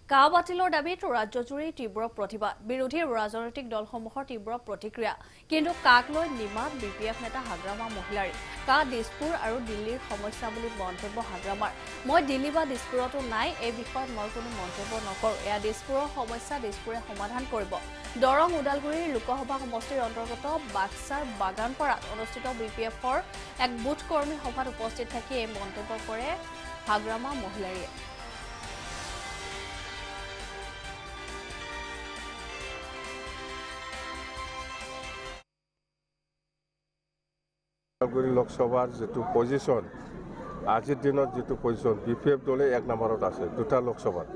কা বাতিলৰ দাবীত ৰাজ্যজুৰি তীব্ৰ প্ৰতিবাদ বিৰোধী ৰাজনৈতিক দলসমূহৰ তীব্ৰ প্ৰতিক্ৰিয়া কিন্তু কাক লৈ নিমাত বিপিএফ নেতা হাগ্ৰামা মহিলাৰী কা দিছপুৰ আৰু দিল্লীৰ সমস্যা বুলি মন্তব্য হাগ্ৰামাৰ মই দিল্লী বা দিছপুৰতো নাই এই বিষয়ত মই কোনো মন্তব্য নকৰো এয়া দিছপুৰৰ সমস্যা দিছপুৰে সমাধান কৰিব দৰং ওদালগুৰিৰ লোকসভা সমষ্টিৰ অন্তৰ্গত বাক্সাৰ বাগানপাৰাত অনুষ্ঠিত বিপিএফৰ এক বুথ কৰ্মী সভাত উপস্থিত থাকি এই মন্তব্য কৰে হাগ্ৰামা মহিলাৰীয়ে লোকসভাৰ যেটো পজিশন আজিৰ দিনত যেটো পজিশন বিপিএফ দলে এক নম্বৰত আছে দুটা লোকসভাত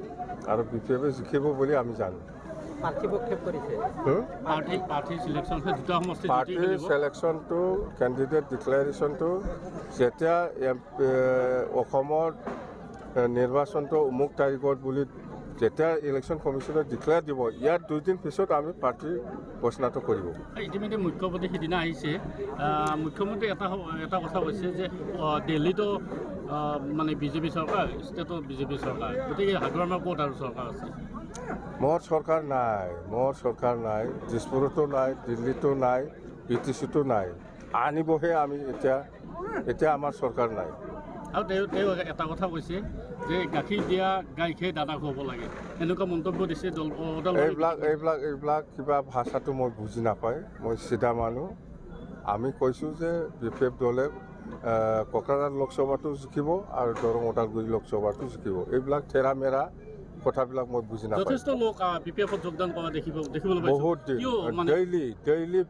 আৰু বিপিএফে জিকিব বুলি আমি জানো পাৰ্টি সিলেকশনটো কেণ্ডিডেট ডিক্লেৰেশ্যনটো যেতিয়া অসমৰ নিৰ্বাচনটো অমুক তাৰিখত বুলি যেতিয়া ইলেকশন কমিশনে ডিক্লেয়াৰ দিব ইয়াৰ 2 দিন পিছত আমি পাৰ্টি ঘোষণাটো কৰিব ইতিমধ্যে মুখ্যমন্ত্ৰী সিদিনা আহিছে মুখ্যমন্ত্ৰী এটা কথা কৈছে যে দিল্লীতো মানে বিজেপি চৰকাৰ ষ্টেটত বিজেপি চৰকাৰ গতিকে হাগ্ৰামাৰ ক'ত আৰু চৰকাৰ আছে মোৰ চৰকাৰ নাই দিছপুৰতো নাই দিল্লীতো নাই বিটিচিতো নাই আনিবহে আমি এতিয়া আমাৰ চৰকাৰ নাই আৰু তেওঁ এটা কথা কৈছে যে গাখীৰ দিয়া গাই খেয়ে দানা খুৱাব লাগে এনেকুৱা মন্তব্য দিছে এইবিলাক কিবা ভাষাটো মই বুজি নাপায় মই চিধা মানুহ আমি কৈছোঁ যে বিপিএফ দলে কোকৰাঝাৰ লোকসভাটো জিকিব আৰু দৰং ওদালগুৰি লোকসভাটো জিকিব এইবিলাক থেৰা মেৰা কথাবিলাক মই বুজি নাপাওঁ যথেষ্ট লোক বিপিএফত যোগদান কৰা দেখিবলৈ পাইছোঁ বহুত ডেইলি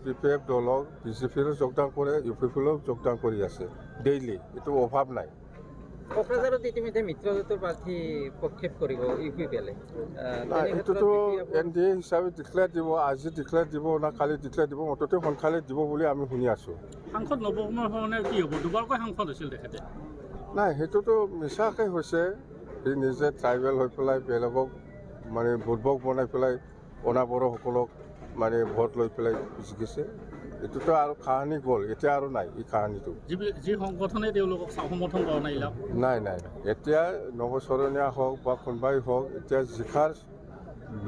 বিপিএফ দলক বিজেপিৰো যোগদান কৰে ইউপিপিৰো যোগদান কৰি আছে ডেইলি এইটো অভাৱ নাই কোকৰাঝাৰত ইতিমধ্যে মিত্ৰজোঁটৰ প্ৰাৰ্থী প্ৰক্ষেপ কৰিব ইউপিপিএলে এইটোতো এনডিএ হিচাপে ডিক্লেয়াৰ দিব আজি ডিক্লেয়াৰ দিব না কালি ডিক্লেয়াৰ দিব মুঠতে সোনকালে দিব বুলি আমি শুনি আছোঁ সাংসদ নৱকুমাৰ শৰণে কি হ'ব দুবাৰকৈ সাংসদ হৈছিল তেখেতে নাই সেইটোতো মিছাকৈ হৈছে সি নিজে ট্ৰাইবেল হৈ পেলাই বেলেগক মানে বুৰ্বক বনাই পেলাই অনাবৰসকলক মানে ভোট লৈ পেলাই জিকিছে এইটোতো আৰু কাহিনী গ'ল এতিয়া আৰু নাই এই কাহিনীটো যি সংগঠনে তেওঁলোকক সমৰ্থন কৰা নাই এতিয়া নৱচৰণীয়া হওক বা কোনোবাই হওক এতিয়া জিকাৰ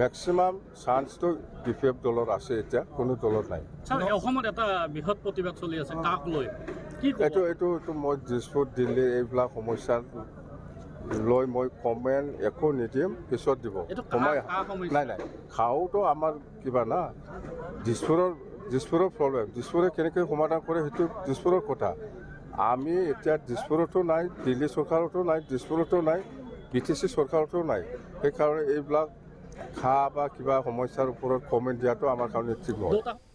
মেক্সিমাম চান্সটো বিপিএফ দলৰ আছে এতিয়া কোনো দলৰ নাই অসমত এটা বৃহৎ প্ৰতিবাদ চলি আছে কাক লৈ এইটো মই দিছপুৰ দিল্লী এইবিলাক সমস্যাৰ লৈ মই কমেণ্ট একো নিদিম পিছত দিব সময় নাই খাওঁতো আমাৰ কিবা না দিছপুৰৰ প্ৰব্লেম দিছপুৰে কেনেকৈ সমাধান কৰে সেইটো দিছপুৰৰ কথা আমি এতিয়া দিছপুৰতো নাই দিল্লী চৰকাৰতো নাই দিছপুৰতো নাই বিটিচি চৰকাৰতো নাই সেইকাৰণে এইবিলাক খা বা কিবা সমস্যাৰ ওপৰত কমেণ্ট দিয়াটো আমাৰ কাৰণে ঠিক নহয়